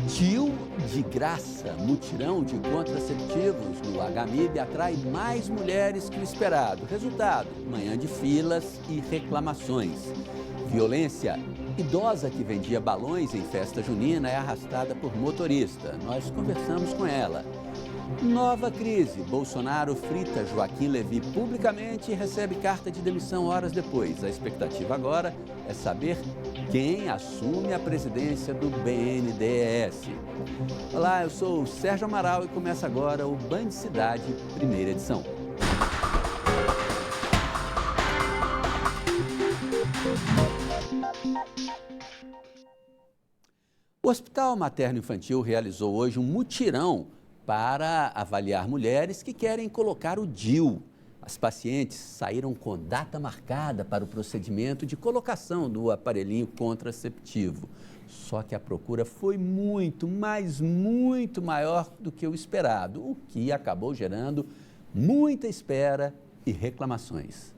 DIU de graça, mutirão de contraceptivos no HMIB atrai mais mulheres que o esperado. Resultado, manhã de filas e reclamações. Violência, idosa que vendia balões em festa junina é arrastada por motorista. Nós conversamos com ela. Nova crise, Bolsonaro frita Joaquim Levy publicamente e recebe carta de demissão horas depois. A expectativa agora é saber quem assume a presidência do BNDES. Olá, eu sou o Sérgio Amaral e começa agora o Band Cidade, primeira edição. O Hospital Materno Infantil realizou hoje um mutirão para avaliar mulheres que querem colocar o DIU. As pacientes saíram com data marcada para o procedimento de colocação do aparelhinho contraceptivo. Só que a procura foi muito maior do que o esperado, o que acabou gerando muita espera e reclamações.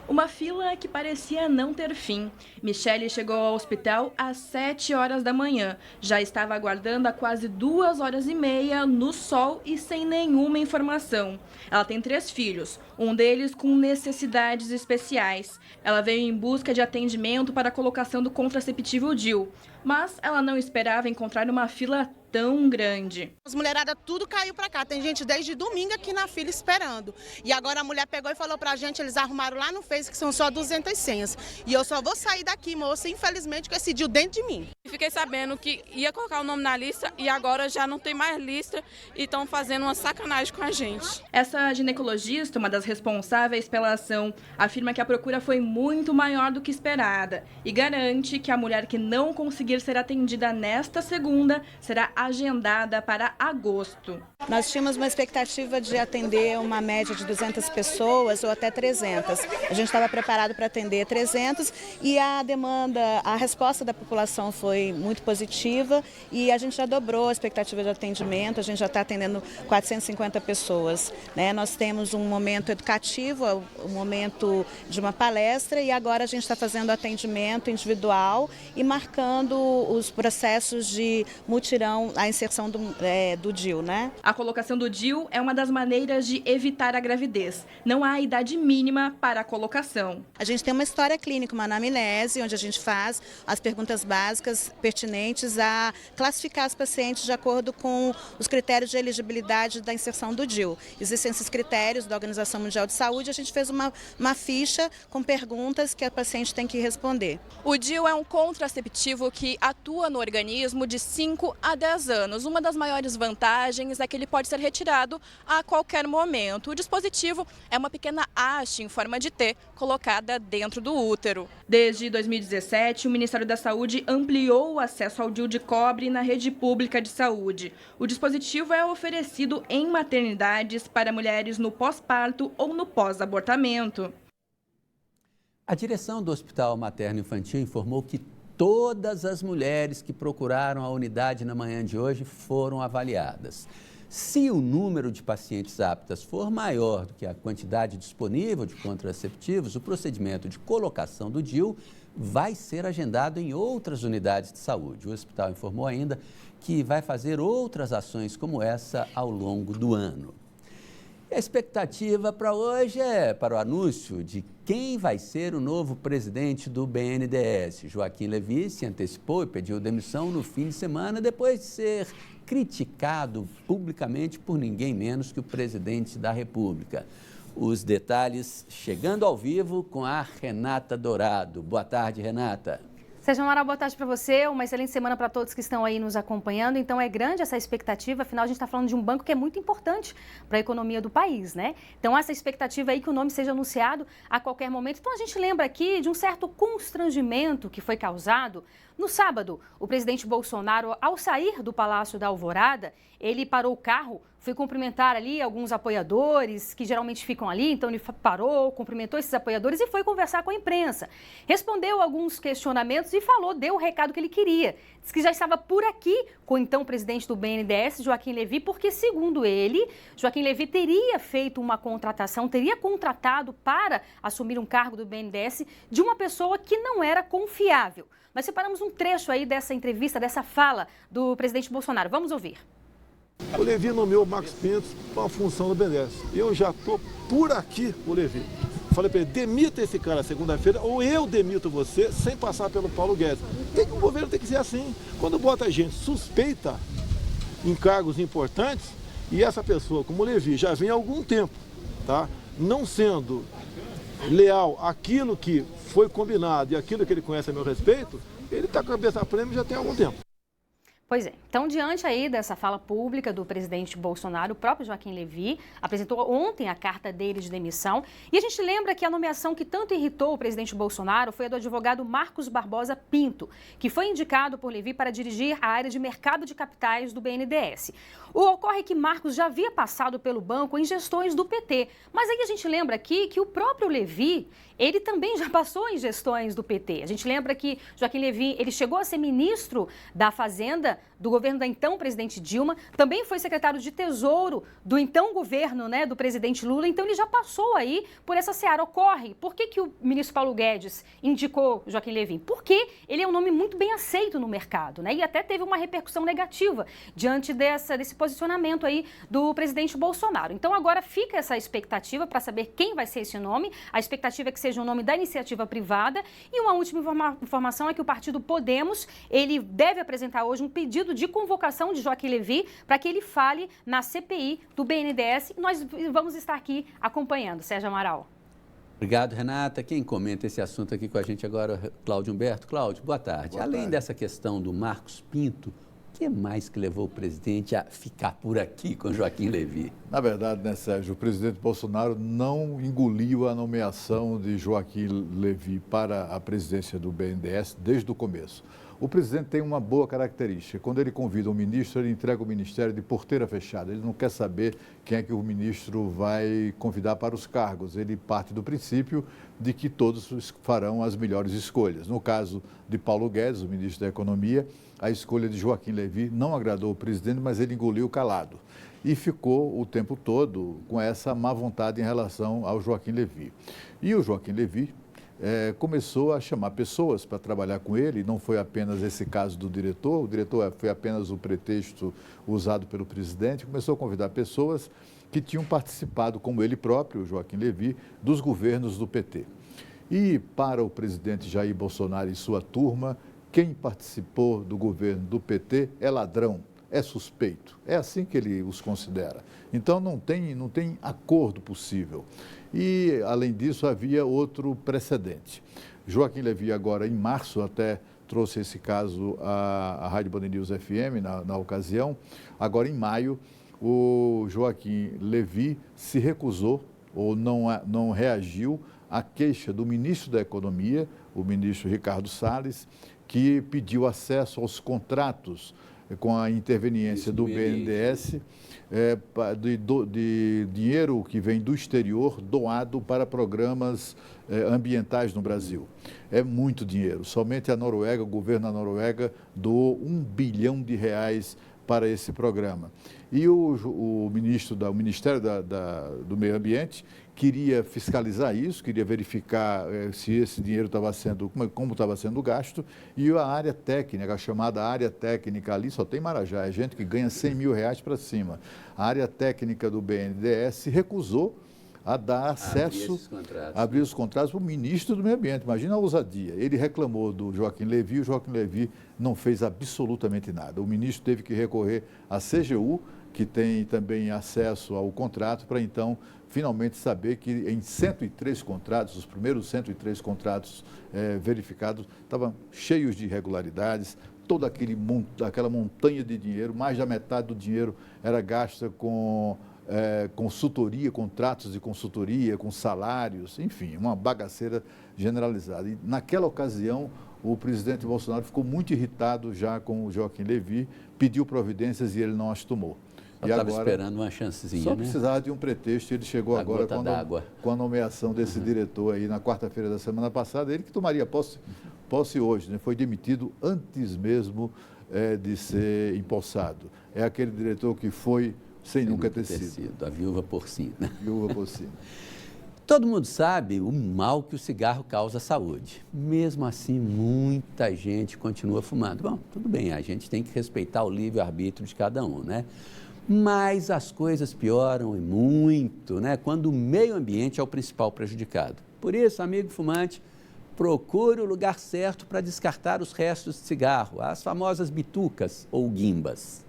Uma fila que parecia não ter fim. Michele chegou ao hospital às 7 horas da manhã. Já estava aguardando há quase 2h30 no sol e sem nenhuma informação. Ela tem 3 filhos, um deles com necessidades especiais. Ela veio em busca de atendimento para a colocação do contraceptivo DIU, mas ela não esperava encontrar uma fila tão grande. As mulheradas tudo caiu pra cá, tem gente desde domingo aqui na fila esperando. E agora a mulher pegou e falou pra gente, eles arrumaram lá no Face que são só 200 senhas. E eu só vou sair daqui, moça, infelizmente, com esse DIU dentro de mim. Fiquei sabendo que ia colocar o nome na lista e agora já não tem mais lista e estão fazendo uma sacanagem com a gente. Essa ginecologista, uma das responsáveis pela ação, afirma que a procura foi muito maior do que esperada e garante que a mulher que não conseguir ser atendida nesta segunda será agendada para agosto. Nós tínhamos uma expectativa de atender uma média de 200 pessoas ou até 300. A gente estava preparado para atender 300 e a demanda, a resposta da população foi muito positiva e a gente já dobrou a expectativa de atendimento, a gente já está atendendo 450 pessoas. Né? Nós temos um momento educativo, um momento de uma palestra e agora a gente está fazendo atendimento individual e marcando os processos de mutirão, a inserção do DIU, né? A colocação do DIU é uma das maneiras de evitar a gravidez. Não há idade mínima para a colocação. A gente tem uma história clínica, uma anamnese, onde a gente faz as perguntas básicas pertinentes a classificar os pacientes de acordo com os critérios de elegibilidade da inserção do DIU. Existem esses critérios da Organização Mundial de Saúde, a gente fez uma ficha com perguntas que a paciente tem que responder. O DIU é um contraceptivo que atua no organismo de 5 a 10 anos. Uma das maiores vantagens é que ele pode ser retirado a qualquer momento. O dispositivo é uma pequena haste em forma de T colocada dentro do útero. Desde 2017, o Ministério da Saúde ampliou o acesso ao DIU de cobre na rede pública de saúde. O dispositivo é oferecido em maternidades para mulheres no pós-parto ou no pós-abortamento. A direção do Hospital Materno Infantil informou que todas as mulheres que procuraram a unidade na manhã de hoje foram avaliadas. Se o número de pacientes aptas for maior do que a quantidade disponível de contraceptivos, o procedimento de colocação do DIU vai ser agendado em outras unidades de saúde. O hospital informou ainda que vai fazer outras ações como essa ao longo do ano. A expectativa para hoje é para o anúncio de quem vai ser o novo presidente do BNDES. Joaquim Levy se antecipou e pediu demissão no fim de semana depois de ser criticado publicamente por ninguém menos que o presidente da República. Os detalhes chegando ao vivo com a Renata Dourado. Boa tarde, Renata. Sérgio Amaral, boa tarde para você, uma excelente semana para todos que estão aí nos acompanhando. Então é grande essa expectativa, afinal a gente está falando de um banco que é muito importante para a economia do país, né? Então essa expectativa aí que o nome seja anunciado a qualquer momento. Então a gente lembra aqui de um certo constrangimento que foi causado no sábado. O presidente Bolsonaro, ao sair do Palácio da Alvorada, ele parou o carro, foi cumprimentar ali alguns apoiadores que geralmente ficam ali, então ele parou, cumprimentou esses apoiadores e foi conversar com a imprensa. Respondeu alguns questionamentos e deu o recado que ele queria. Diz que já estava por aqui com o então presidente do BNDES, Joaquim Levy, porque, segundo ele, Joaquim Levy teria feito uma contratação, teria contratado para assumir um cargo do BNDES de uma pessoa que não era confiável. Nós separamos um trecho aí dessa entrevista, dessa fala do presidente Bolsonaro. Vamos ouvir. O Levi nomeou o Marcos Pinto para a função do BNDES. Eu já estou por aqui, o Levi. Falei para ele, demita esse cara segunda-feira ou eu demito você sem passar pelo Paulo Guedes. O governo tem que ser assim. Quando bota gente suspeita em cargos importantes e essa pessoa, como o Levi, já vem há algum tempo, tá? Não sendo leal àquilo que foi combinado e aquilo que ele conhece a meu respeito, ele está com a cabeça a prêmio já tem algum tempo. Pois é. Então, diante aí dessa fala pública do presidente Bolsonaro, o próprio Joaquim Levy apresentou ontem a carta dele de demissão. E a gente lembra que a nomeação que tanto irritou o presidente Bolsonaro foi a do advogado Marcos Barbosa Pinto, que foi indicado por Levy para dirigir a área de mercado de capitais do BNDES. Ocorre que Marcos já havia passado pelo banco em gestões do PT. Mas aí a gente lembra aqui que o próprio Levy, ele também já passou em gestões do PT. A gente lembra que Joaquim Levy, ele chegou a ser ministro da Fazenda do governo da então presidente Dilma, também foi secretário de Tesouro do então governo, né, do presidente Lula, então ele já passou aí por essa seara. Ocorre, por que o ministro Paulo Guedes indicou Joaquim Levy? Porque ele é um nome muito bem aceito no mercado, né, e até teve uma repercussão negativa diante desse posicionamento aí do presidente Bolsonaro. Então agora fica essa expectativa para saber quem vai ser esse nome, a expectativa é que seja um nome da iniciativa privada, e uma última informação é que o partido Podemos, ele deve apresentar hoje um pedido de convocação de Joaquim Levy para que ele fale na CPI do BNDES. Nós vamos estar aqui acompanhando. Sérgio Amaral. Obrigado, Renata. Quem comenta esse assunto aqui com a gente agora é o Cláudio Humberto. Cláudio, boa tarde. Boa Além tarde. dessa questão do Marcos Pinto, o que mais que levou o presidente a ficar por aqui com Joaquim Levy? Na verdade, né, Sérgio, o presidente Bolsonaro não engoliu a nomeação de Joaquim Levy para a presidência do BNDES desde o começo. O presidente tem uma boa característica. Quando ele convida um ministro, ele entrega o ministério de porteira fechada. Ele não quer saber quem é que o ministro vai convidar para os cargos. Ele parte do princípio de que todos farão as melhores escolhas. No caso de Paulo Guedes, o ministro da Economia, a escolha de Joaquim Levy não agradou o presidente, mas ele engoliu calado. E ficou o tempo todo com essa má vontade em relação ao Joaquim Levy. E o Joaquim Levy começou a chamar pessoas para trabalhar com ele, não foi apenas esse caso do diretor, o diretor foi apenas o pretexto usado pelo presidente, começou a convidar pessoas que tinham participado, como ele próprio, Joaquim Levy, dos governos do PT. E para o presidente Jair Bolsonaro e sua turma, quem participou do governo do PT é ladrão, é suspeito, é assim que ele os considera. Então não tem acordo possível. E, além disso, havia outro precedente. Joaquim Levy, agora em março, até trouxe esse caso à Rádio Band News FM, na ocasião. Agora, em maio, o Joaquim Levy se recusou ou não reagiu à queixa do ministro da Economia, o ministro Ricardo Salles, que pediu acesso aos contratos com a interveniência do BNDES, de dinheiro que vem do exterior doado para programas ambientais no Brasil. É muito dinheiro. Somente a Noruega, o governo da Noruega, doou R$1 bilhão para esse programa. E o Ministério do Meio Ambiente queria fiscalizar isso, queria verificar se esse dinheiro estava sendo, como estava sendo gasto, e a área técnica, a chamada área técnica ali, só tem Marajá, é gente que ganha R$100 mil para cima. A área técnica do BNDES se recusou a dar acesso, abrir os contratos para o ministro do Meio Ambiente. Imagina a ousadia. Ele reclamou do Joaquim Levy, o Joaquim Levy não fez absolutamente nada. O ministro teve que recorrer à CGU, que tem também acesso ao contrato, para então finalmente saber que em 103 contratos, os primeiros 103 contratos verificados, estavam cheios de irregularidades, toda aquela montanha de dinheiro, mais da metade do dinheiro era gasta com consultoria, contratos de consultoria, com salários, enfim, uma bagaceira generalizada. E naquela ocasião, o presidente Bolsonaro ficou muito irritado já com o Joaquim Levy, pediu providências e ele não as tomou. Eu estava esperando uma chancezinha, só né? precisava de um pretexto, ele chegou agora com a nomeação desse diretor aí na quarta-feira da semana passada, ele que tomaria posse hoje, né? Foi demitido antes mesmo de ser empossado. É aquele diretor que foi sem nunca ter sido. A viúva porcina. Viúva porcina. Todo mundo sabe o mal que o cigarro causa à saúde. Mesmo assim, muita gente continua fumando. Bom, tudo bem, a gente tem que respeitar o livre-arbítrio de cada um, né? Mas as coisas pioram e muito, né? Quando o meio ambiente é o principal prejudicado. Por isso, amigo fumante, procure o lugar certo para descartar os restos de cigarro, as famosas bitucas ou guimbas.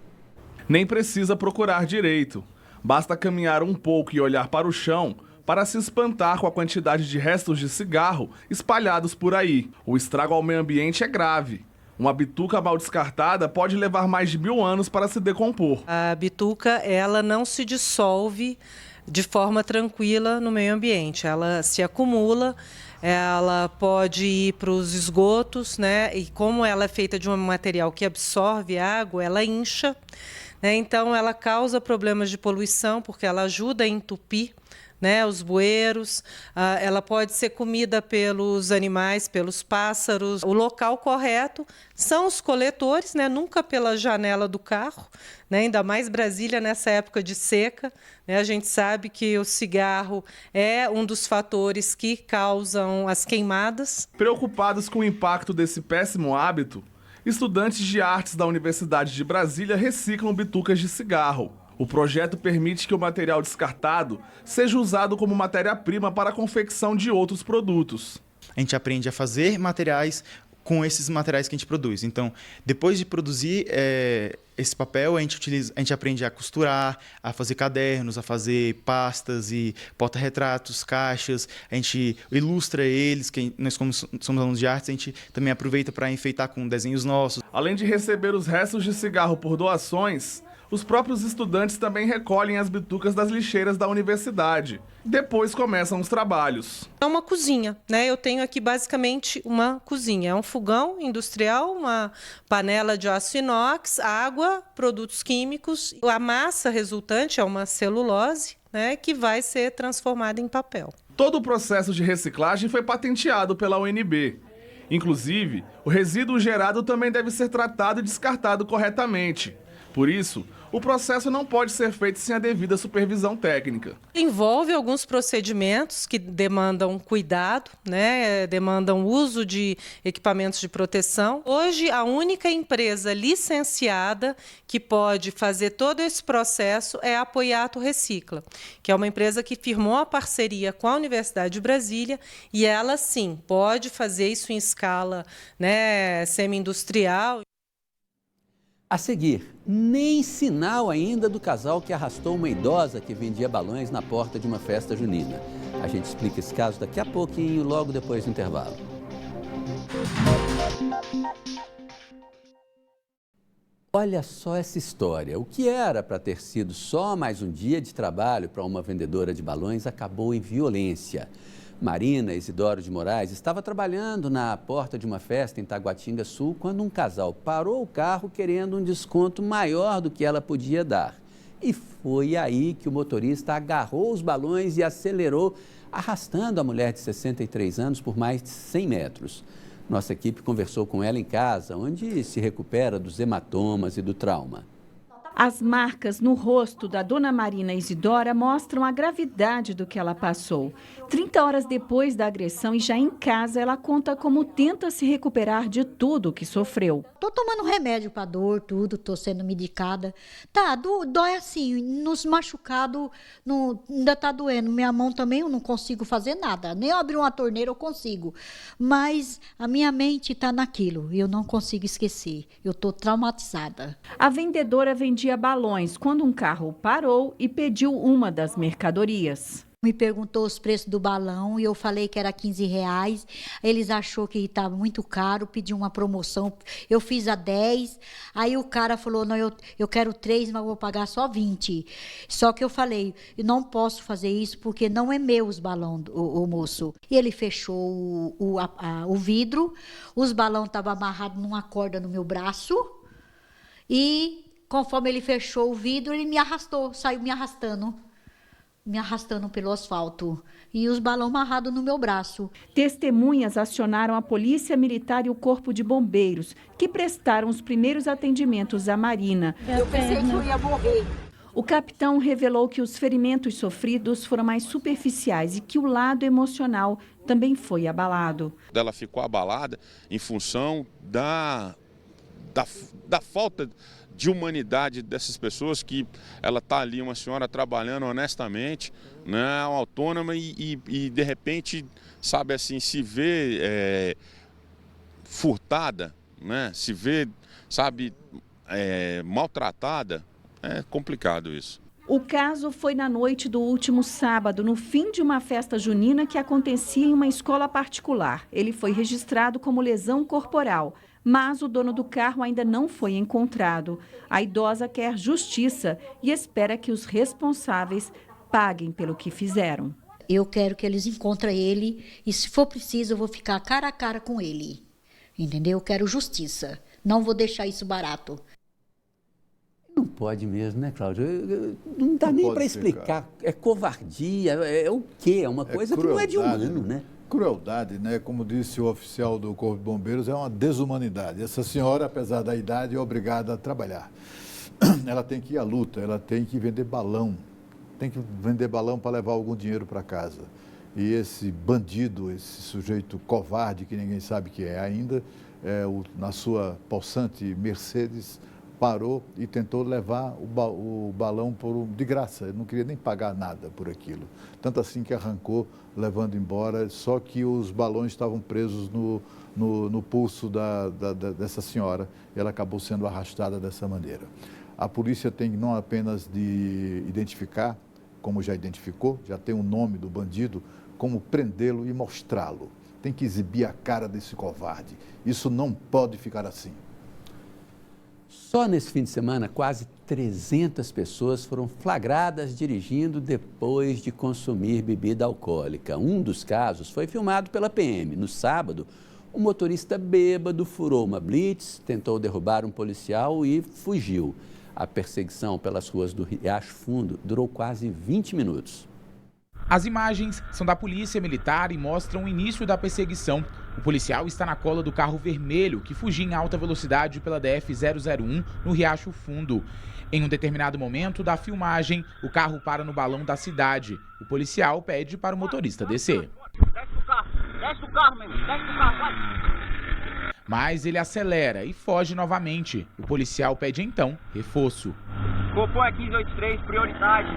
Nem precisa procurar direito. Basta caminhar um pouco e olhar para o chão para se espantar com a quantidade de restos de cigarro espalhados por aí. O estrago ao meio ambiente é grave. Uma bituca mal descartada pode levar mais de 1000 anos para se decompor. A bituca, ela não se dissolve de forma tranquila no meio ambiente. Ela se acumula, ela pode ir para os esgotos, né? E como ela é feita de um material que absorve água, ela incha, né? Então ela causa problemas de poluição, porque ela ajuda a entupir, né, os bueiros, ela pode ser comida pelos animais, pelos pássaros. O local correto são os coletores, né, nunca pela janela do carro, né, ainda mais Brasília nessa época de seca, né, a gente sabe que o cigarro é um dos fatores que causam as queimadas. Preocupados com o impacto desse péssimo hábito, estudantes de artes da Universidade de Brasília reciclam bitucas de cigarro. O projeto permite que o material descartado seja usado como matéria-prima para a confecção de outros produtos. A gente aprende a fazer materiais com esses materiais que a gente produz. Então, depois de produzir esse papel, a gente aprende a costurar, a fazer cadernos, a fazer pastas e porta-retratos, caixas. A gente ilustra eles, nós como somos alunos de artes, a gente também aproveita para enfeitar com desenhos nossos. Além de receber os restos de cigarro por doações, os próprios estudantes também recolhem as bitucas das lixeiras da universidade. Depois começam os trabalhos. É uma cozinha, né? Eu tenho aqui basicamente uma cozinha. É um fogão industrial, uma panela de aço inox, água, produtos químicos. A massa resultante é uma celulose, né, que vai ser transformada em papel. Todo o processo de reciclagem foi patenteado pela UNB. Inclusive, o resíduo gerado também deve ser tratado e descartado corretamente. Por isso, o processo não pode ser feito sem a devida supervisão técnica. Envolve alguns procedimentos que demandam cuidado, né? Demandam uso de equipamentos de proteção. Hoje, a única empresa licenciada que pode fazer todo esse processo é a Apoiato Recicla, que é uma empresa que firmou a parceria com a Universidade de Brasília e ela, sim, pode fazer isso em escala, né, semi-industrial. A seguir, nem sinal ainda do casal que arrastou uma idosa que vendia balões na porta de uma festa junina. A gente explica esse caso daqui a pouquinho, logo depois do intervalo. Olha só essa história. O que era para ter sido só mais um dia de trabalho para uma vendedora de balões acabou em violência. Marina Isidoro de Moraes estava trabalhando na porta de uma festa em Taguatinga Sul quando um casal parou o carro querendo um desconto maior do que ela podia dar. E foi aí que o motorista agarrou os balões e acelerou, arrastando a mulher de 63 anos por mais de 100 metros. Nossa equipe conversou com ela em casa, onde se recupera dos hematomas e do trauma. As marcas no rosto da dona Marina Isidora mostram a gravidade do que ela passou. 30 horas depois da agressão e já em casa, ela conta como tenta se recuperar de tudo que sofreu. Tô tomando remédio para dor, tudo, tô sendo medicada. Tá, dói assim, nos machucados ainda tá doendo. Minha mão também eu não consigo fazer nada, nem abrir uma torneira eu consigo. Mas a minha mente tá naquilo e eu não consigo esquecer. Eu tô traumatizada. A vendedora vendia balões quando um carro parou e pediu uma das mercadorias. Me perguntou os preços do balão e eu falei que era R$15. Eles achou que estava muito caro, pediu uma promoção. Eu fiz a 10. Aí o cara falou, não, eu quero 3, mas vou pagar só 20. Só que eu falei, eu não posso fazer isso porque não é meu os balões, o moço. E ele fechou o vidro, os balões estavam amarrados numa corda no meu braço e conforme ele fechou o vidro, ele me arrastou, saiu me arrastando pelo asfalto. E os balões amarrados no meu braço. Testemunhas acionaram a Polícia Militar e o Corpo de Bombeiros, que prestaram os primeiros atendimentos à Marina. Eu pensei que eu ia morrer. O capitão revelou que os ferimentos sofridos foram mais superficiais e que o lado emocional também foi abalado. Ela ficou abalada em função da falta de humanidade dessas pessoas, que ela está ali, uma senhora trabalhando honestamente, né, autônoma e de repente, sabe assim, se vê furtada, né, se vê, sabe, maltratada, é complicado isso. O caso foi na noite do último sábado, no fim de uma festa junina que acontecia em uma escola particular. Ele foi registrado como lesão corporal, mas o dono do carro ainda não foi encontrado. A idosa quer justiça e espera que os responsáveis paguem pelo que fizeram. Eu quero que eles encontrem ele e, se for preciso, eu vou ficar cara a cara com ele. Entendeu? Eu quero justiça. Não vou deixar isso barato. Não pode mesmo, né, Cláudio? Não dá nem para explicar. É covardia, é o quê? É uma coisa que não é de humano, né? Crueldade, né? Como disse o oficial do Corpo de Bombeiros, é uma desumanidade. Essa senhora, apesar da idade, é obrigada a trabalhar. Ela tem que ir à luta, ela tem que vender balão. Tem que vender balão para levar algum dinheiro para casa. E esse bandido, esse sujeito covarde, que ninguém sabe que é ainda, na sua possante Mercedes, parou e tentou levar o balão de graça. Ele não queria nem pagar nada por aquilo. Tanto assim que arrancou, levando embora, só que os balões estavam presos no pulso dessa senhora. Ela acabou sendo arrastada dessa maneira. A polícia tem não apenas de identificar, como já identificou, já tem o nome do bandido, como prendê-lo e mostrá-lo. Tem que exibir a cara desse covarde. Isso não pode ficar assim. Só nesse fim de semana, quase 300 pessoas foram flagradas dirigindo depois de consumir bebida alcoólica. Um dos casos foi filmado pela PM. No sábado, um motorista bêbado furou uma blitz, tentou derrubar um policial e fugiu. A perseguição pelas ruas do Riacho Fundo durou quase 20 minutos. As imagens são da polícia militar e mostram o início da perseguição. O policial está na cola do carro vermelho que fugia em alta velocidade pela DF-001 no Riacho Fundo. Em um determinado momento da filmagem, o carro para no balão da cidade. O policial pede para o motorista descer. Desce do carro, meu, desce do carro, vai. Mas ele acelera e foge novamente. O policial pede então reforço. Copom é 1583, prioridade.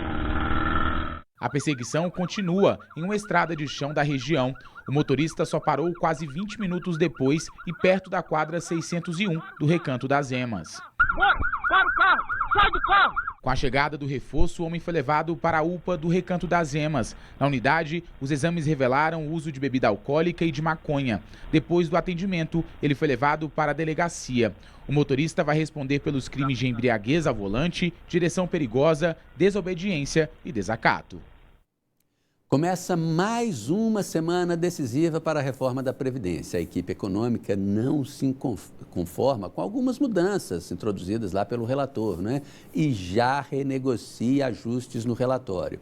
A perseguição continua em uma estrada de chão da região. O motorista só parou quase 20 minutos depois e perto da quadra 601 do Recanto das Emas. Bora, para o carro, sai do carro! Com a chegada do reforço, o homem foi levado para a UPA do Recanto das Emas. Na unidade, os exames revelaram o uso de bebida alcoólica e de maconha. Depois do atendimento, ele foi levado para a delegacia. O motorista vai responder pelos crimes de embriaguez ao volante, direção perigosa, desobediência e desacato. Começa mais uma semana decisiva para a reforma da Previdência. A equipe econômica não se conforma com algumas mudanças introduzidas lá pelo relator, né? E já renegocia ajustes no relatório.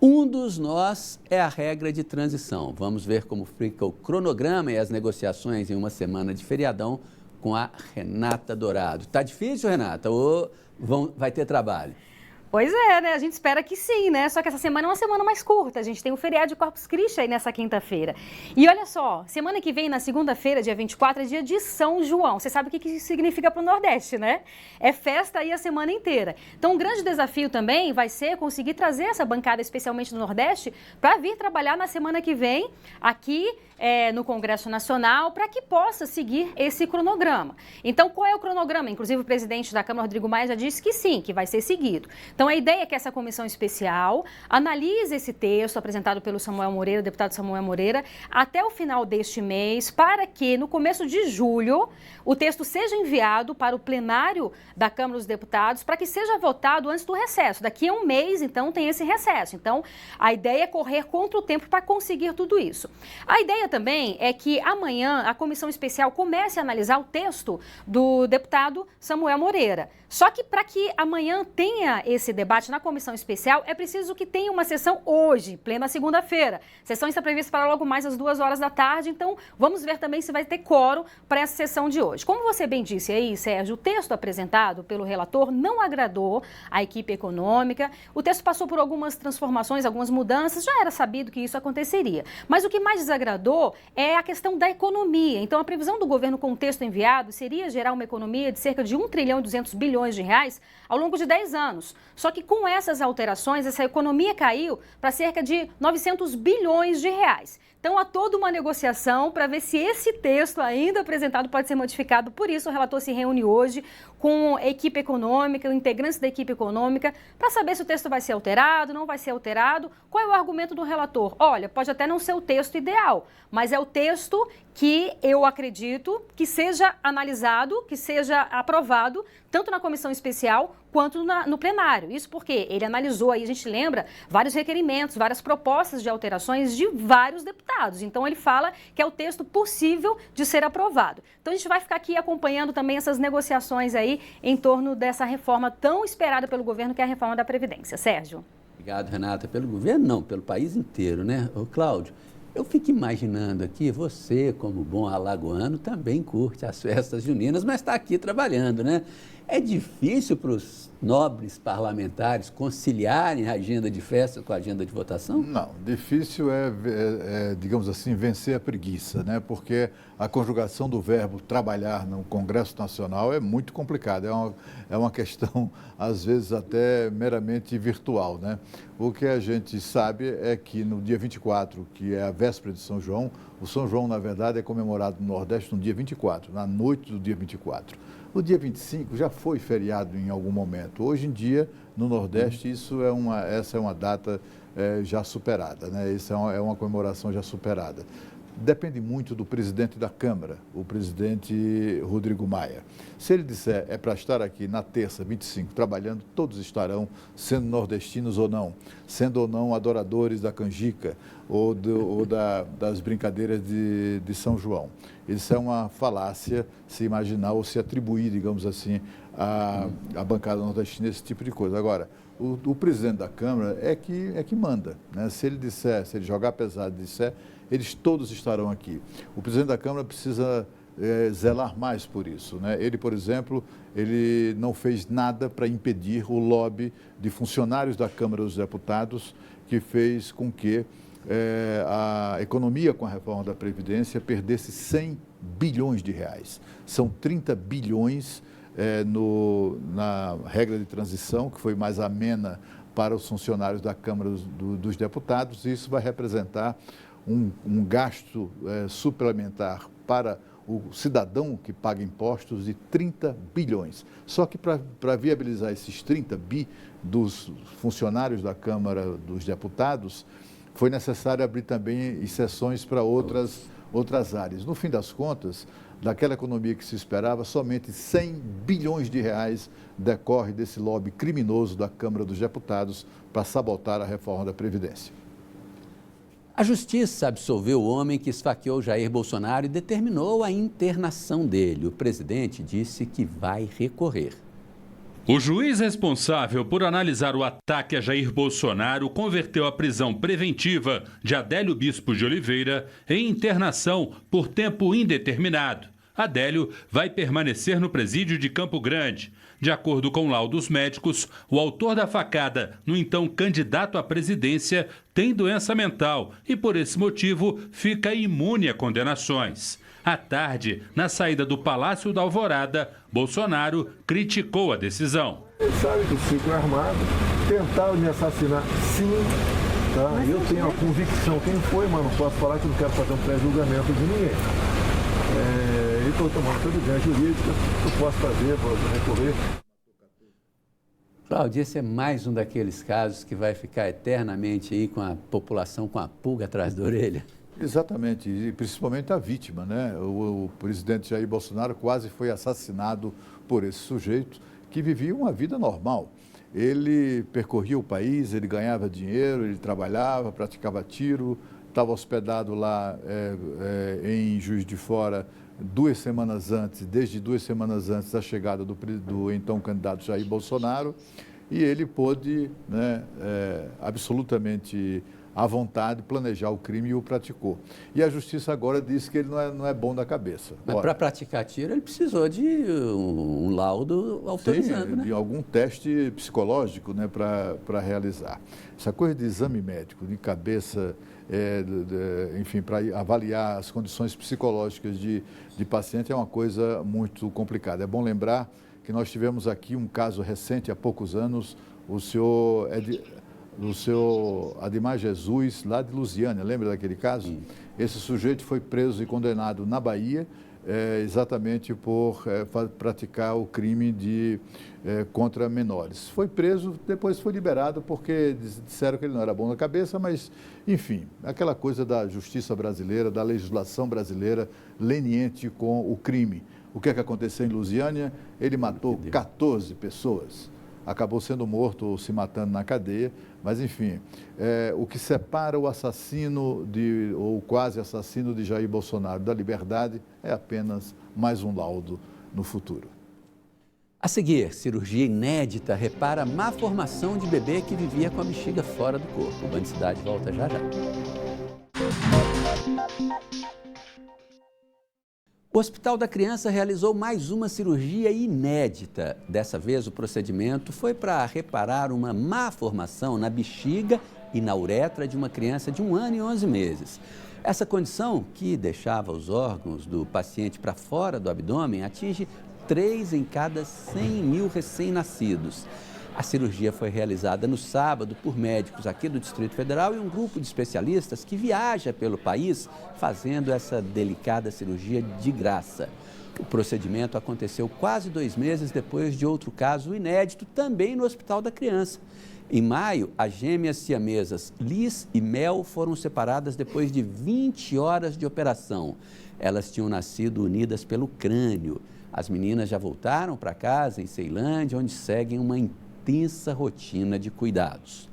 Um dos nós é a regra de transição. Vamos ver como fica o cronograma e as negociações em uma semana de feriadão com a Renata Dourado. Tá difícil, Renata? Ou vai ter trabalho? Pois é, né? A gente espera que sim, né? Só que essa semana é uma semana mais curta. A gente tem o feriado de Corpus Christi aí nessa quinta-feira. E olha só, semana que vem, na segunda-feira, dia 24, é dia de São João. Você sabe o que isso significa para o Nordeste, né? É festa aí a semana inteira. Então, um grande desafio também vai ser conseguir trazer essa bancada, especialmente do Nordeste, para vir trabalhar na semana que vem aqui no Congresso Nacional, para que possa seguir esse cronograma. Então, qual é o cronograma? Inclusive, o presidente da Câmara, Rodrigo Maia, já disse que sim, que vai ser seguido. Então, a ideia é que essa comissão especial analise esse texto apresentado pelo Samuel Moreira, deputado Samuel Moreira, até o final deste mês, para que, no começo de julho, o texto seja enviado para o plenário da Câmara dos Deputados, para que seja votado antes do recesso. Daqui a um mês, então, tem esse recesso. Então, a ideia é correr contra o tempo para conseguir tudo isso. A ideia também é que amanhã a comissão especial comece a analisar o texto do deputado Samuel Moreira. Só que para que amanhã tenha esse esse debate na comissão especial, é preciso que tenha uma sessão hoje, plena segunda-feira. A sessão está prevista para logo mais às 2 horas da tarde, então vamos ver também se vai ter quórum para essa sessão de hoje. Como você bem disse aí, Sérgio, o texto apresentado pelo relator não agradou a equipe econômica. O texto passou por algumas transformações, algumas mudanças, já era sabido que isso aconteceria. Mas o que mais desagradou é a questão da economia. Então, a previsão do governo com o texto enviado seria gerar uma economia de cerca de 1 trilhão e 200 bilhões de reais ao longo de 10 anos. Só que com essas alterações, essa economia caiu para cerca de 900 bilhões de reais. Então, há toda uma negociação para ver se esse texto ainda apresentado pode ser modificado. Por isso, o relator se reúne hoje com a equipe econômica, integrantes da equipe econômica, para saber se o texto vai ser alterado, não vai ser alterado. Qual é o argumento do relator? Olha, pode até não ser o texto ideal, mas é o texto que eu acredito que seja analisado, que seja aprovado, tanto na comissão especial quanto no plenário. Isso porque ele analisou aí, a gente lembra, vários requerimentos, várias propostas de alterações de vários deputados. Então, ele fala que é o texto possível de ser aprovado. Então, a gente vai ficar aqui acompanhando também essas negociações aí em torno dessa reforma tão esperada pelo governo, que é a reforma da Previdência. Sérgio. Obrigado, Renata. Pelo governo, não, pelo país inteiro, né? Ô, Cláudio, eu fico imaginando aqui, você, como bom alagoano, também curte as festas juninas, mas está aqui trabalhando, né? É difícil para os nobres parlamentares conciliarem a agenda de festa com a agenda de votação? Não, difícil digamos assim, vencer a preguiça, né? Porque a conjugação do verbo trabalhar no Congresso Nacional é muito complicada, é uma questão, às vezes, até meramente virtual, né? O que a gente sabe é que no dia 24, que é a véspera de São João, o São João, na verdade, é comemorado no Nordeste no dia 24, na noite do dia 24. O dia 25 já foi feriado em algum momento. Hoje em dia, no Nordeste, essa é uma data já superada, né? Isso é uma comemoração já superada. Depende muito do presidente da Câmara, o presidente Rodrigo Maia. Se ele disser é para estar aqui na terça, 25, trabalhando, todos estarão, sendo nordestinos ou não, sendo ou não adoradores da canjica ou das brincadeiras de São João. Isso é uma falácia se imaginar ou se atribuir, digamos assim, à bancada nordestina esse tipo de coisa. Agora, o presidente da Câmara é que manda, né? Se ele jogar pesado e disser, eles todos estarão aqui. O presidente da Câmara precisa zelar mais por isso, né? Ele, por exemplo, ele não fez nada para impedir o lobby de funcionários da Câmara dos Deputados, que fez com que a economia com a reforma da Previdência perdesse 100 bilhões de reais. São 30 bilhões na regra de transição, que foi mais amena para os funcionários da Câmara dos Deputados, e isso vai representar um gasto suplementar para o cidadão que paga impostos de 30 bilhões. Só que para viabilizar esses 30 bi dos funcionários da Câmara dos Deputados, foi necessário abrir também exceções para outras áreas. No fim das contas, daquela economia que se esperava, somente 100 bilhões de reais decorre desse lobby criminoso da Câmara dos Deputados para sabotar a reforma da Previdência. A Justiça absolveu o homem que esfaqueou Jair Bolsonaro e determinou a internação dele. O presidente disse que vai recorrer. O juiz responsável por analisar o ataque a Jair Bolsonaro converteu a prisão preventiva de Adélio Bispo de Oliveira em internação por tempo indeterminado. Adélio vai permanecer no presídio de Campo Grande. De acordo com laudos médicos, o autor da facada, no então candidato à presidência, tem doença mental e, por esse motivo, fica imune a condenações. À tarde, na saída do Palácio da Alvorada, Bolsonaro criticou a decisão. Ele sabe que o ciclo é armado, tentaram me assassinar, sim, tá? Eu tenho a convicção quem foi, mas não posso falar que não quero fazer um pré-julgamento de ninguém. E estou tomando providência jurídica, eu posso fazer, posso recorrer. Cláudio, esse é mais um daqueles casos que vai ficar eternamente aí com a população com a pulga atrás da orelha. Exatamente, e principalmente a vítima, né? O presidente Jair Bolsonaro quase foi assassinado por esse sujeito que vivia uma vida normal. Ele percorria o país, ele ganhava dinheiro, ele trabalhava, praticava tiro, estava hospedado lá em Juiz de Fora desde 2 semanas antes da chegada do então candidato Jair Bolsonaro, e ele pôde, né, absolutamente à vontade, planejar o crime e o praticou. E a justiça agora disse que ele não é bom da cabeça. Mas para praticar tiro, ele precisou de um laudo autorizando, né? De algum teste psicológico, né, para realizar. Essa coisa de exame médico, de cabeça, enfim, para avaliar as condições psicológicas de paciente é uma coisa muito complicada. É bom lembrar que nós tivemos aqui um caso recente, há poucos anos, o senhor Ademar Jesus, lá de Lusiânia, lembra daquele caso? Sim. Esse sujeito foi preso e condenado na Bahia, exatamente por praticar o crime contra menores. Foi preso, depois foi liberado porque disseram que ele não era bom na cabeça, mas, enfim, aquela coisa da justiça brasileira, da legislação brasileira leniente com o crime. O que é que aconteceu em Lusiânia? Ele matou 14 pessoas. Acabou sendo morto ou se matando na cadeia, mas enfim, o que separa o assassino ou quase assassino de Jair Bolsonaro da liberdade é apenas mais um laudo no futuro. A seguir, cirurgia inédita repara a má formação de bebê que vivia com a bexiga fora do corpo. O Band Cidade volta já já. O Hospital da Criança realizou mais uma cirurgia inédita. Dessa vez, o procedimento foi para reparar uma má formação na bexiga e na uretra de uma criança de 1 ano e 11 meses. Essa condição, que deixava os órgãos do paciente para fora do abdômen, atinge 3 em cada 100 mil recém-nascidos. A cirurgia foi realizada no sábado por médicos aqui do Distrito Federal e um grupo de especialistas que viaja pelo país fazendo essa delicada cirurgia de graça. O procedimento aconteceu quase 2 meses depois de outro caso inédito também no Hospital da Criança. Em maio, as gêmeas siamesas Liz e Mel foram separadas depois de 20 horas de operação. Elas tinham nascido unidas pelo crânio. As meninas já voltaram para casa em Ceilândia, onde seguem uma intensa rotina de cuidados.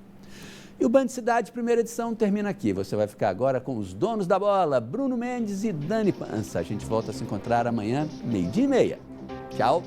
E o Band Cidade, primeira edição, termina aqui. Você vai ficar agora com os donos da bola, Bruno Mendes e Dani Pança. A gente volta a se encontrar amanhã, 12:30. Tchau!